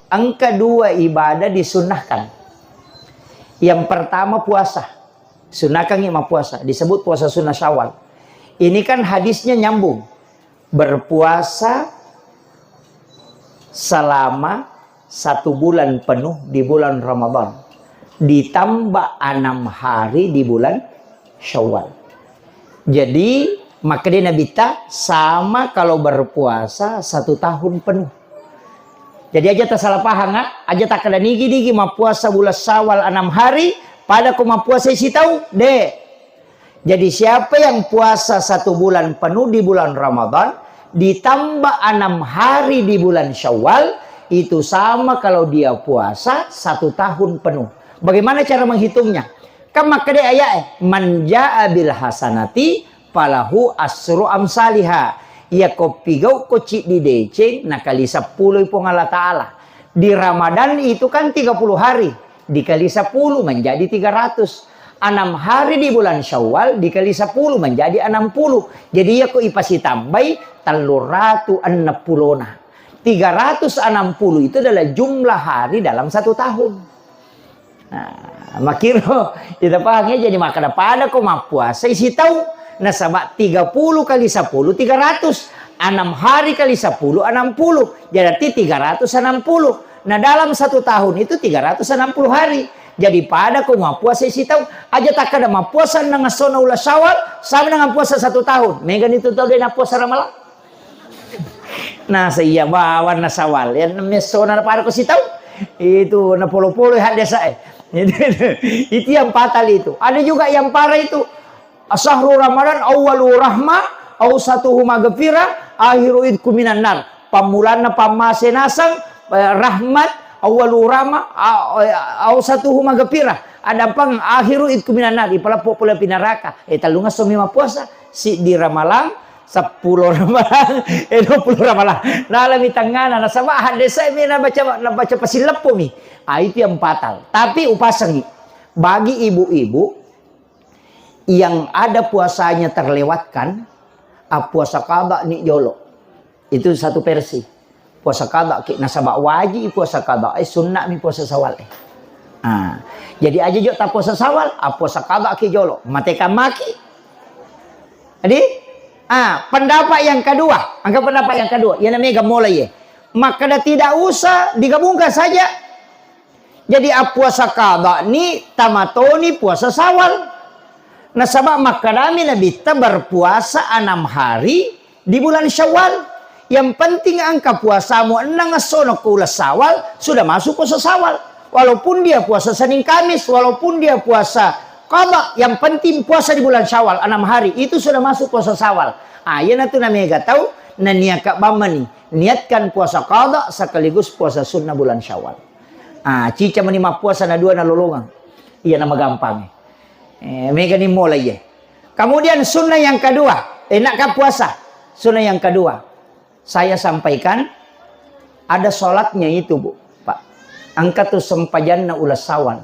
Angka dua ibadah disunahkan. Yang pertama puasa. Sunahkan imam puasa. Disebut puasa sunnah Syawal. Ini kan hadisnya nyambung. Berpuasa selama 1 bulan penuh di bulan Ramadan. Ditambah 6 hari di bulan Syawal. Jadi maka dia Nabi sama kalau berpuasa 1 tahun penuh. Jadi aja tak salah paham, aja tak kada nigi-nigi ma puasa bulan Syawal 6 hari, pada ku ma puasa isi tahu, deh. Jadi siapa yang puasa 1 bulan penuh di bulan Ramadan, ditambah 6 hari di bulan Syawal, itu sama kalau dia puasa 1 tahun penuh. Bagaimana cara menghitungnya? Kan maka dia ayat, man ja'a bil hasanati falahu asru amsalihah. Ya kopi gau kocik di DC nakali 10 ipong Allah Ta'ala. Di Ramadan itu kan 30 hari. Dikali 10 menjadi 300. 6 hari di bulan Syawal dikali 10 menjadi 60. Jadi ya kok ipasi tambai 360. 360 itu adalah jumlah hari dalam 1 tahun. Nah, makiro kita pahamnya jadi maka pada kok ma puasa isi tahu. Nah, sama 30 kali 10, 300. 6 hari kali 10, 60. Jadi 360. Nah, dalam 1 tahun itu 360 hari. Jadi pada kau mau puasa isi tahu. Aja tak ada mau puasa dengan sona ulah Syawal. Sama dengan puasa 1 tahun. Megan itu tahu dia nak puasa Ramalan. Nah, saya bawa na Syawal. Yang namanya sona pada kau si tahu. Itu na polo-polo hadis saya. Itu yang fatal itu. Ada juga yang parah itu. Asyahru Ramadan awwalu rahmah awsatuhu maghfirah akhiru idku minan nar. Pamulana pamasenasang rahmat awwalu rahmah awsatuhu maghfirah. Ada pang akhiru idku minan nar. Ipala popula pinaraka. Talunga somi ma puasa si di Ramalang 10 Ramalang 20 Ramalang. Nalami tangana na sama hadis saya mi na baca pasilepo mi. Itu yang fatal. Tapi upasang bagi ibu-ibu yang ada puasanya terlewatkan, puasa qada ni jolo. Itu satu versi. Puasa qada nasabak wajib puasa qada sunnah mi puasa Syawal. Jadi aja jo tak puasa Syawal, puasa qada ki jolo. Mateka maki. Jadi pendapat yang kedua, anggap pendapat yang kedua, yang namanya mulai ya. Maka tidak usah digabungkan saja. Jadi puasa qada ni tamatoni puasa Syawal. Nah, sebab maka kami Nabi berpuasa 6 hari di bulan Syawal. Yang penting angka puasamu enang sono kula Syawal sudah masuk puasa Syawal. Walaupun dia puasa Senin Kamis, walaupun dia puasa qada, yang penting puasa di bulan Syawal 6 hari itu sudah masuk puasa Syawal. Ya natu namanya tahu na niat kak bamani niatkan puasa qada sekaligus puasa sunnah bulan Syawal. Cica menima puasa na dua na lolongan. Iya nama gampang. Mereka ni mulai ya. Kemudian sunnah yang kedua, enakkah puasa? Sunnah yang kedua, saya sampaikan ada sholatnya itu bu, Pak. Angkatu sempajanna ulas Syawal.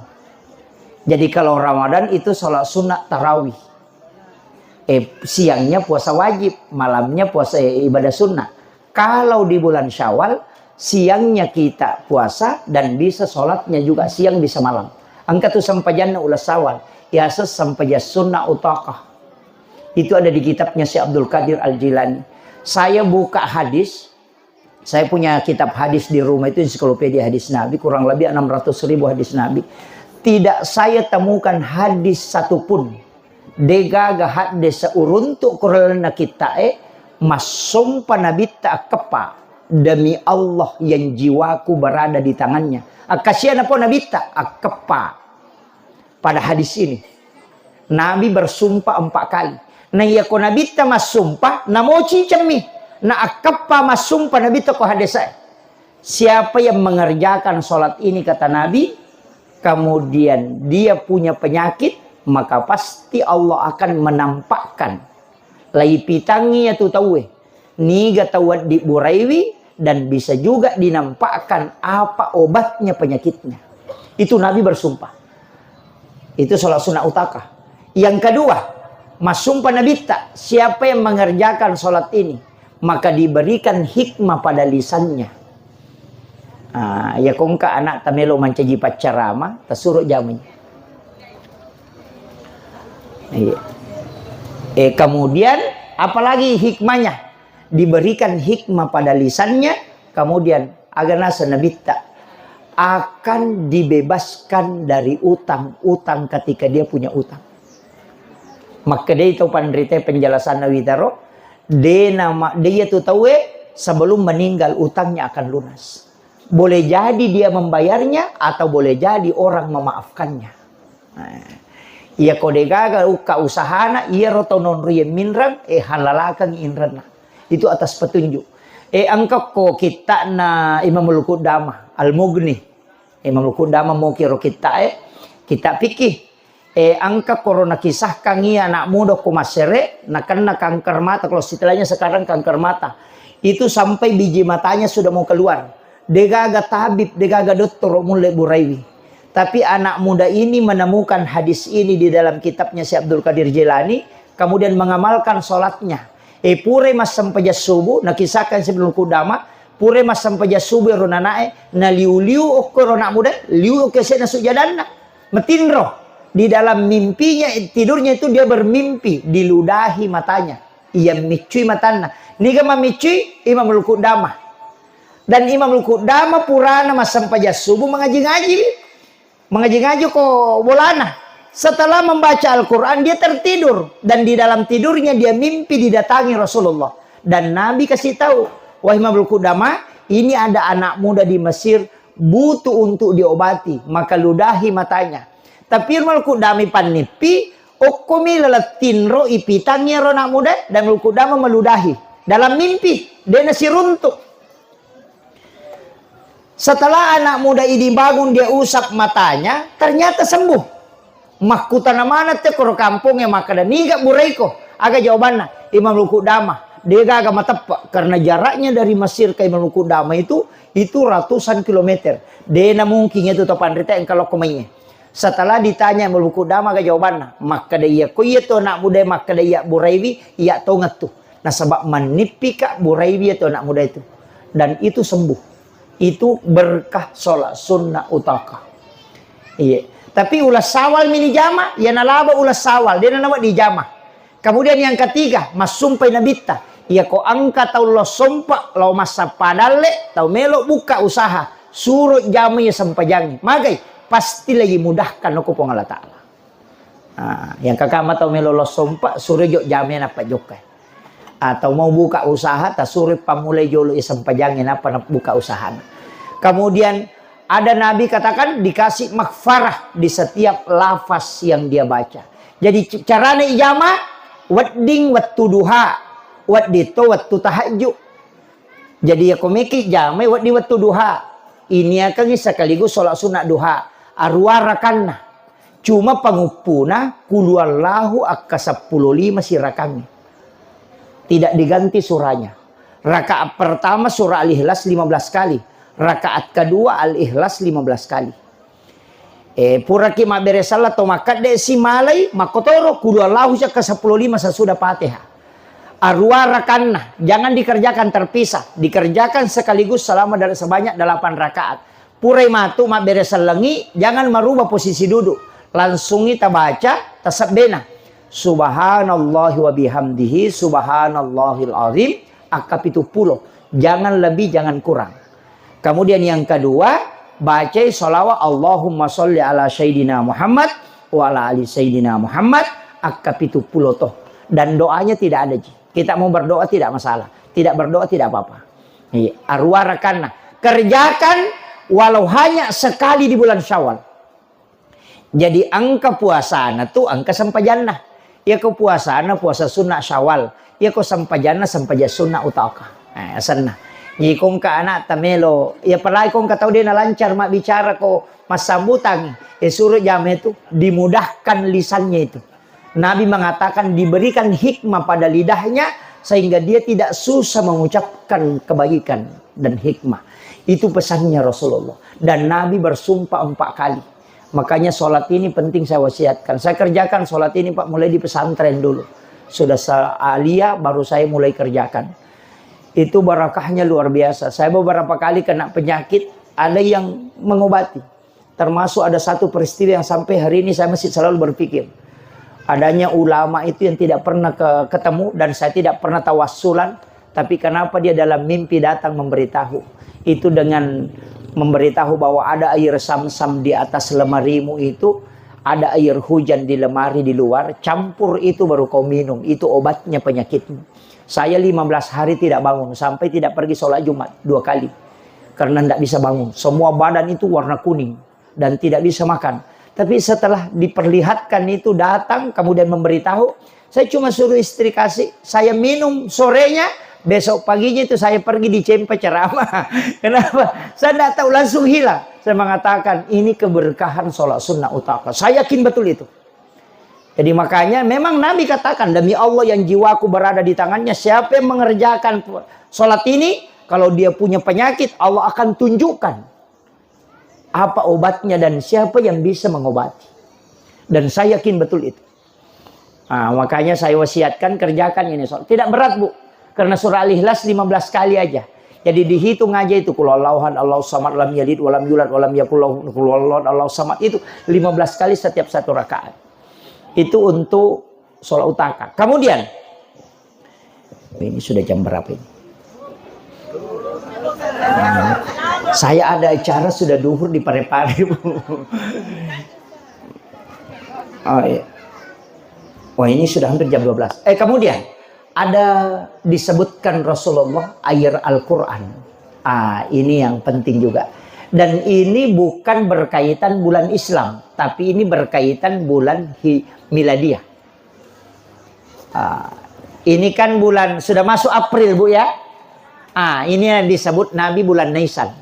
Jadi kalau Ramadan itu sholat sunnah tarawih. Siangnya puasa wajib, malamnya puasa ibadah sunnah. Kalau di bulan Syawal, siangnya kita puasa dan bisa sholatnya juga siang bisa malam. Angkatu sempajanna ulas Syawal. Yasas sampai sunnah utakah. Itu ada di kitabnya Syekh Abdul Qadir Al-Jilani. Saya buka hadis. Saya punya kitab hadis di rumah itu ensiklopedia hadis Nabi. Kurang lebih 600.000 hadis Nabi. Tidak saya temukan hadis satupun. Degaga hadis seuruntuk kuralana kita masumpa Nabi tak kepa. Demi Allah yang jiwaku berada di tangannya. Kasihan apa Nabi tak kepa. Pada hadis ini Nabi bersumpah 4 kali. Nah ya ko Nabi ta masumpah na mochi cemi na akappa masumpah Nabi ta ko hadis saya. Siapa yang mengerjakan sholat ini kata Nabi, kemudian dia punya penyakit, maka pasti Allah akan menampakkan lai pitangi ya tu tahu niga tawad di buraiwi, dan bisa juga dinampakkan apa obatnya penyakitnya. Itu Nabi bersumpah. Itu sholat sunnah utakah. Yang kedua, masumpah Nabi tak, siapa yang mengerjakan sholat ini, maka diberikan hikmah pada lisannya. Ya kong ka anak tamelo mancaji pacarama tasuruh jamin. Kemudian apalagi hikmahnya, diberikan hikmah pada lisannya, kemudian agar nasa nabitta akan dibebaskan dari utang ketika dia punya utang. Maka dia itu pandrite penjelasan Nawitaro, dia tuh tahu sebelum meninggal utangnya akan lunas. Boleh jadi dia membayarnya atau boleh jadi orang memaafkannya. Ia kode gagal uka usahana ia rotonon riye minran halalakan inrana. Itu atas petunjuk. Angka ko kita na Imam Al-Qudamah Al-Mughni. Imam Al-Qudamah mau kiro kita pikir angka korona kisah kangi anak muda ko masere na kena kanker mata. Kalau setelahnya sekarang kanker mata itu sampai biji matanya sudah mau keluar. Degaga tabib, degaga dokter mulai Buraiwi. Tapi anak muda ini menemukan hadis ini di dalam kitabnya si Abdul Qadir Jilani, kemudian mengamalkan sholatnya. Pure mas sampai subuh, nakisahkan sebelum kudama, pure mas sampai subuh ronanae, na liu okor anak muda, liu okesena sujadanna, metinro. Di dalam mimpinya, tidurnya itu dia bermimpi, diludahi matanya. Ia micui matanya. Niga mamicui Imam Al-Qudamah. Dan Imam Al-Qudamah purana mas sampai subuh mengaji-ngaji kok bolana. Setelah membaca Al-Quran dia tertidur. Dan di dalam tidurnya dia mimpi didatangi Rasulullah. Dan Nabi kasih tahu, wahai Imam Al-Qudamah, ini ada anak muda di Mesir butuh untuk diobati. Maka ludahi matanya. Tapi Imam Al-Qudamah panipi, okumi leletinro ipitangnya anak muda. Dan Al-Qudamah meludahi. Dalam mimpi, dia nasi runtuk. Setelah anak muda ini bangun, dia usap matanya, ternyata sembuh. Mahkutana mana te koro kampungnya maka dan niga buraiko. Aga jawabannya Imam Al-Qudamah. Dia gak matepak karena jaraknya dari Mesir ke Imam Al-Qudamah itu ratusan kilometer. Dia mungkin itu topan rita yang kalau komainya. Setelah ditanya Imam Al-Qudamah aga jawabannya, maka dia ko iya to anak muda maka dia Buraiwi iya tongat tuh. Nah sebab menipi kak Buraiwi itu anak muda itu. Dan itu sembuh. Itu berkah sholat sunnah utaka. Iya. Tapi ulas sawal mini jama, ya nalaba ulas sawal, dia nama di jama. Kemudian yang ketiga, mas sumpai nabita. Ya ko angka tau lo sompa, lo masa padale, tau melo buka usaha, suruh jama ya sampajangi. Magai pasti lagi mudahkan aku Allah Ta'ala. Yang kakak tau melo lo sompa, suruh jok jama apa jokai. Atau mau buka usaha, tak suruh pamulai jolo isam pajangin apa buka usaha. Kemudian ada Nabi katakan dikasih maghfarah di setiap lafaz yang dia baca. Jadi caranya ijama wadding wattu duha, waddito wattu tahajud. Jadi ya komiki jama waddi wattu duha. Ini akan sekaligus sholat sunat duha. Arwarakanna. Cuma pengupuna kuluallahu akka 15 sirakannya. Tidak diganti surahnya. Rakaat pertama surah Al-Ikhlas 15 kali. Rakaat kedua Al-Ikhlas 15 kali. Puraki maberesala to makat de si malai makotoro kudu Allahu ke 15 sesudah Fatihah. Arwarakanna, jangan dikerjakan terpisah, dikerjakan sekaligus selama dari sebanyak 8 rakaat. Purai matu maberesal lengi, jangan merubah posisi duduk. Langsung kita baca tasabena. Subhanallahi wa bihamdihi subhanallahil azim akap itu 10. Jangan lebih, jangan kurang. Kemudian yang kedua, baca sholawat Allahumma sholli ala sayyidina Muhammad wa ala ali sayyidina Muhammad akap itu 10 toh. Dan doanya tidak ada. Kita mau berdoa tidak masalah. Tidak berdoa tidak apa-apa. Arwarakanna. Kerjakan walau hanya sekali di bulan Syawal. Jadi angka puasana tuh angka sampajannah. Ya ko puasana puasa sunnah Syawal. Ya ko sampajana sampaja sunnah utaka. Sana. Jadi kung ka anak tamelo. Ya palagi kung ka tau dia na lancar mak bicara ko mas sambutan. Suruh jam itu dimudahkan lisannya itu. Nabi mengatakan diberikan hikmah pada lidahnya sehingga dia tidak susah mengucapkan kebaikan dan hikmah. Itu pesannya Rasulullah. Dan Nabi bersumpah 4 kali. Makanya sholat ini penting saya wasiatkan. Saya kerjakan sholat ini Pak mulai di pesantren dulu. Sudah aliyah baru saya mulai kerjakan. Itu barakahnya luar biasa. Saya beberapa kali kena penyakit ada yang mengobati. Termasuk ada satu peristiwa yang sampai hari ini saya masih selalu berpikir. Adanya ulama itu yang tidak pernah ketemu dan saya tidak pernah tawassulan. Tapi kenapa dia dalam mimpi datang memberitahu. Itu dengan memberitahu bahwa ada air sam-sam di atas lemarimu itu. Ada air hujan di lemari di luar, campur itu baru kau minum. Itu obatnya penyakitmu. Saya 15 hari tidak bangun, sampai tidak pergi sholat Jumat 2 kali. Karena tidak bisa bangun. Semua badan itu warna kuning. Dan tidak bisa makan. Tapi setelah diperlihatkan itu datang, kemudian memberitahu. Saya cuma suruh istri kasih, saya minum sorenya. Besok paginya itu saya pergi di Cempe ceramah. Kenapa? Saya tidak tahu, langsung hilang. Saya mengatakan ini keberkahan sholat sunnah utama. Saya yakin betul itu. Jadi makanya memang Nabi katakan, demi Allah yang jiwaku berada di tangannya, siapa yang mengerjakan sholat ini, kalau dia punya penyakit, Allah akan tunjukkan apa obatnya dan siapa yang bisa mengobati. Dan saya yakin betul itu. Nah, makanya saya wasiatkan kerjakan ini sholat. Tidak berat, Bu. Karena surah Al-Ikhlas 15 kali aja. Jadi dihitung aja itu. Qul huwallahu ahad, Allahu samad, lam yalid, walam yulad, walam yakul lahu kufuwan ahad, Allahu samad. Itu 15 kali setiap satu rakaat. Itu untuk sholat utama. Kemudian, ini sudah jam berapa ini? Saya ada acara sudah duhur di Parepare. Oh iya. Wah, ini sudah hampir jam 12. Kemudian ada disebutkan Rasulullah air Al-Quran. Ini yang penting juga. Dan ini bukan berkaitan bulan Islam, tapi ini berkaitan bulan Miladiyah. Ini kan bulan, sudah masuk April, Bu ya. Ini yang disebut Nabi bulan Nisan.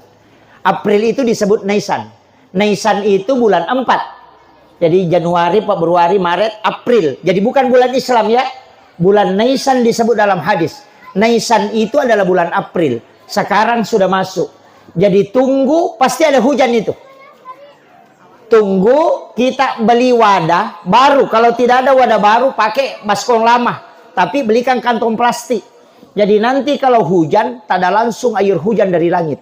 April itu disebut Nisan. Nisan itu bulan 4. Jadi Januari, Februari, Maret, April. Jadi bukan bulan Islam ya. Bulan Nisan disebut dalam hadis. Nisan itu adalah bulan April. Sekarang sudah masuk. Jadi tunggu, pasti ada hujan itu. Tunggu kita beli wadah baru. Kalau tidak ada wadah baru, pakai baskom lama. Tapi belikan kantong plastik. Jadi nanti kalau hujan, tak ada langsung air hujan dari langit.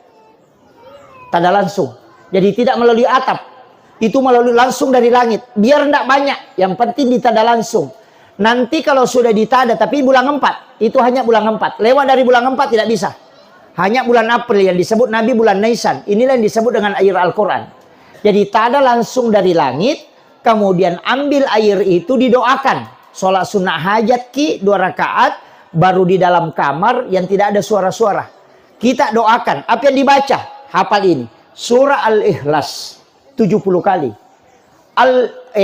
Tak ada langsung. Jadi tidak melalui atap. Itu melalui langsung dari langit. Biar tidak banyak. Yang penting ditada langsung. Nanti kalau sudah ditada, tapi bulan 4. Itu hanya bulan 4. Lewat dari bulan 4 tidak bisa. Hanya bulan April yang disebut Nabi bulan Nisan. Inilah yang disebut dengan air Al-Quran. Jadi tada langsung dari langit. Kemudian ambil air itu didoakan. Sholat sunnah hajat 2 rakaat. Baru di dalam kamar yang tidak ada suara-suara. Kita doakan. Apa yang dibaca? Hafal ini. Surah Al-Ikhlas 70 kali.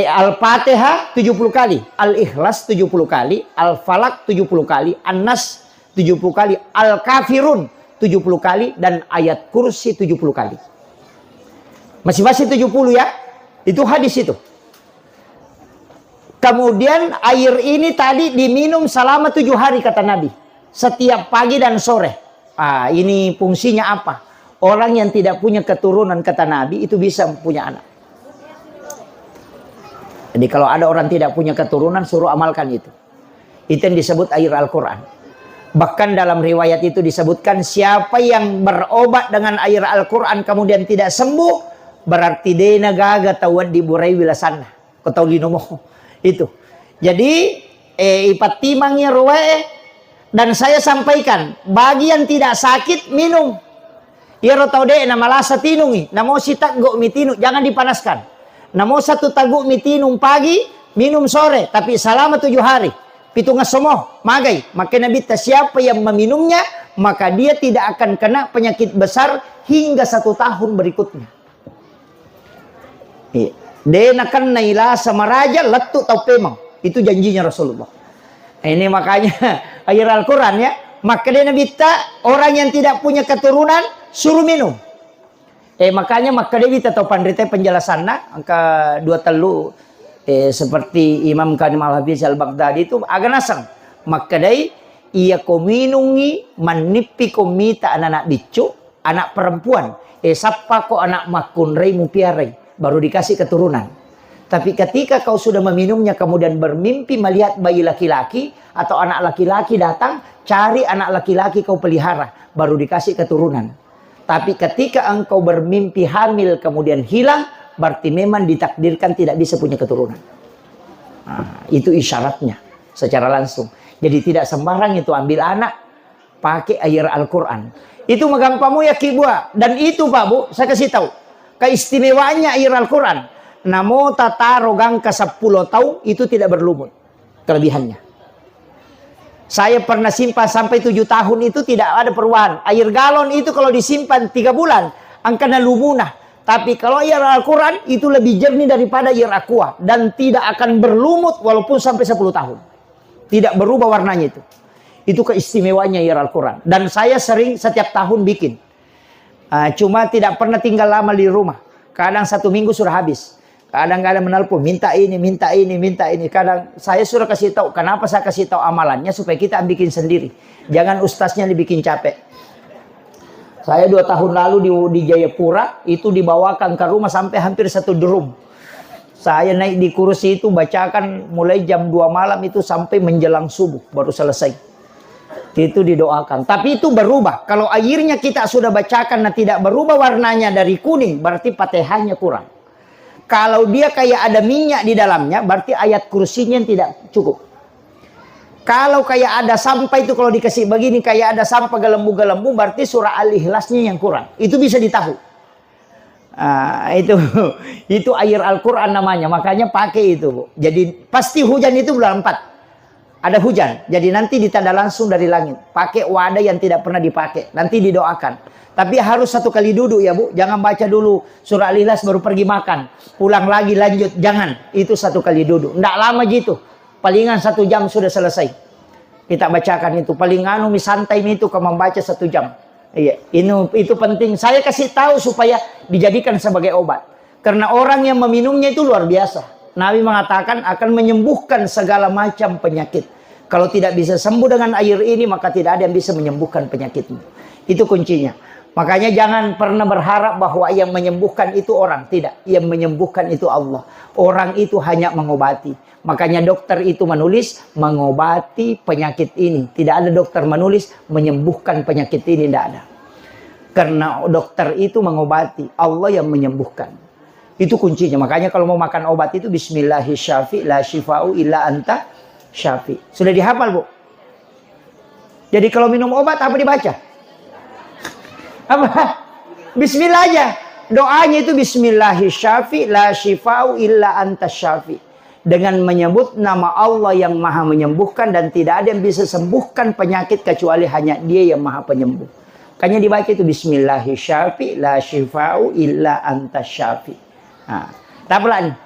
Al-Fatihah 70 kali. Al-Ikhlas 70 kali. Al-Falak 70 kali. An-Nas 70 kali. Al-Kafirun 70 kali. Dan ayat kursi 70 kali. Masing-masing 70 ya. Itu hadis itu. Kemudian air ini tadi diminum selama 7 hari kata Nabi. Setiap pagi dan sore. Ini fungsinya apa? Orang yang tidak punya keturunan kata Nabi itu bisa punya anak. Jadi kalau ada orang tidak punya keturunan suruh amalkan itu. Itu yang disebut air Al-Quran. Bahkan dalam riwayat itu disebutkan siapa yang berobat dengan air Al-Quran kemudian tidak sembuh. Berarti dia nagaga tawad di burai wilasanna. Kau tahu linomo. Itu. Jadi ipat timangnya ruwae. Dan saya sampaikan bagi yang tidak sakit minum. Ya rotau deh nama lasa tinungi. Namo si taggo mitinu jangan dipanaskan. Namo satu taggo mitinum pagi minum sore tapi selama 7 hari. Pitunga semua magai. Maka Nabi siapa yang meminumnya maka dia tidak akan kena penyakit besar hingga 1 tahun berikutnya. Dia akan naila sama raja letuk tau pemang. Itu janjinya Rasulullah. Ini makanya air Al-Quran ya. Maka dia Nabi orang yang tidak punya keturunan suruh minum. Makanya maka dia tahu pandrite penjelasannya angka 2 telu seperti Imam Kadim Al-Hafiz Al-Baghdadi itu agak nasang. Maka dia ia kominungi manipi komita anak bicu anak perempuan. Sapa kok anak makun rei mupiarai baru dikasih keturunan. Tapi ketika kau sudah meminumnya kemudian bermimpi melihat bayi laki-laki atau anak laki-laki datang, cari anak laki-laki kau pelihara baru dikasih keturunan. Tapi ketika engkau bermimpi hamil kemudian hilang, berarti memang ditakdirkan tidak bisa punya keturunan. Nah, itu isyaratnya secara langsung. Jadi tidak sembarang itu ambil anak pakai air Al-Quran. Itu magampamu ya kibua. Dan itu Pak Bu, saya kasih tahu. Keistimewaannya air Al-Quran. Namo tataro gangka 10 tahun itu tidak berlumut. Kelebihannya. Saya pernah simpan sampai 7 tahun itu tidak ada perubahan. Air galon itu kalau disimpan 3 bulan, angkana lumunah. Tapi kalau air Al-Quran itu lebih jernih daripada air aqua. Dan tidak akan berlumut walaupun sampai 10 tahun. Tidak berubah warnanya itu. Itu keistimewaannya air Al-Quran. Dan saya sering setiap tahun bikin. Cuma tidak pernah tinggal lama di rumah. Kadang 1 minggu sudah habis. Kadang-kadang menelpon, minta ini, minta ini, minta ini. Kadang saya sudah kasih tahu. Kenapa saya kasih tahu amalannya? Supaya kita bikin sendiri. Jangan ustaznya dibikin capek. Saya 2 tahun lalu di Jayapura, itu dibawakan ke rumah sampai hampir 1 drum. Saya naik di kursi itu, bacakan mulai jam 2 malam itu sampai menjelang subuh. Baru selesai. Itu didoakan. Tapi itu berubah. Kalau airnya kita sudah bacakan dan tidak berubah warnanya dari kuning, berarti Fatihahnya kurang. Kalau dia kayak ada minyak di dalamnya, berarti ayat kursinya tidak cukup. Kalau kayak ada sampah itu, kalau dikasih begini, kayak ada sampah gelembu-gelembu, berarti surah Al-Ikhlasnya yang kurang. Itu bisa ditahu. Itu air Al-Quran namanya. Makanya pakai itu, Bu. Jadi pasti hujan itu bulan 4. Ada hujan. Jadi nanti ditanda langsung dari langit. Pakai wadah yang tidak pernah dipakai. Nanti didoakan. Tapi harus 1 kali duduk ya Bu. Jangan baca dulu surah Al-Ikhlas baru pergi makan. Pulang lagi lanjut. Jangan. Itu 1 kali duduk. Nggak lama gitu. Palingan 1 jam sudah selesai. Kita bacakan itu. Palingan santai itu kalau membaca 1 jam. Iya. Itu penting. Saya kasih tahu supaya dijadikan sebagai obat. Karena orang yang meminumnya itu luar biasa. Nabi mengatakan akan menyembuhkan segala macam penyakit. Kalau tidak bisa sembuh dengan air ini, maka tidak ada yang bisa menyembuhkan penyakitmu. Itu kuncinya. Makanya jangan pernah berharap bahwa yang menyembuhkan itu orang. Tidak. Yang menyembuhkan itu Allah. Orang itu hanya mengobati. Makanya dokter itu menulis mengobati penyakit ini. Tidak ada dokter menulis menyembuhkan penyakit ini. Tidak ada. Karena dokter itu mengobati. Allah yang menyembuhkan. Itu kuncinya. Makanya kalau mau makan obat itu Bismillahirrahmanirrahim. La shifa'u illa anta syafi. Sudah dihafal Bu? Jadi kalau minum obat apa dibaca? Apa? Bismillah aja. Doanya itu Bismillahirrahmanirrahim. La shifa'u illa anta syafi. Dengan menyebut nama Allah yang maha menyembuhkan. Dan tidak ada yang bisa sembuhkan penyakit kecuali hanya Dia yang maha penyembuh. Makanya dibaca itu Bismillahirrahmanirrahim. La shifa'u illa anta syafi. Nah, tapalan.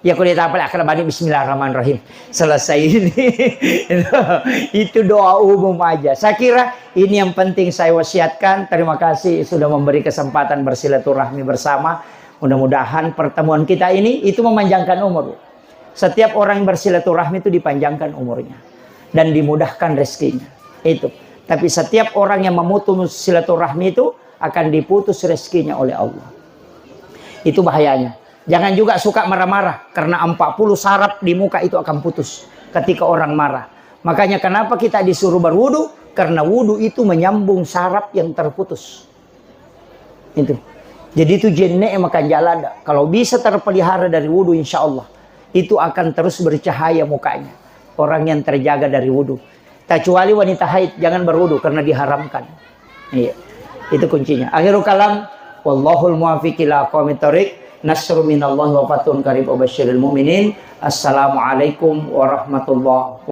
Ya kulit tapal akan bani Bismillahirrahmanirrahim. Selesai ini. Itu doa umum aja. Saya kira ini yang penting saya wasiatkan. Terima kasih sudah memberi kesempatan bersilaturahmi bersama. Mudah-mudahan pertemuan kita ini itu memanjangkan umur. Setiap orang yang bersilaturahmi itu dipanjangkan umurnya dan dimudahkan rezekinya. Itu. Tapi setiap orang yang memutus silaturahmi itu akan diputus rezekinya oleh Allah. Itu bahayanya. Jangan juga suka marah-marah. Karena 40 saraf di muka itu akan putus ketika orang marah. Makanya kenapa kita disuruh berwudu? Karena wudu itu menyambung saraf yang terputus. Itu. Jadi itu jenek makan jalan. Kalau bisa terpelihara dari wudu insya Allah. Itu akan terus bercahaya mukanya. Orang yang terjaga dari wudu. Kecuali wanita haid jangan berwudu karena diharamkan. Iya. Itu kuncinya. Akhirul kalam. Wallahul muwaffiq ila aqwamit thoriq. Nasrun minallahi wa fathun qarib wa basyiril mu'minin. Assalamualaikum warahmatullahi wabarakatuh.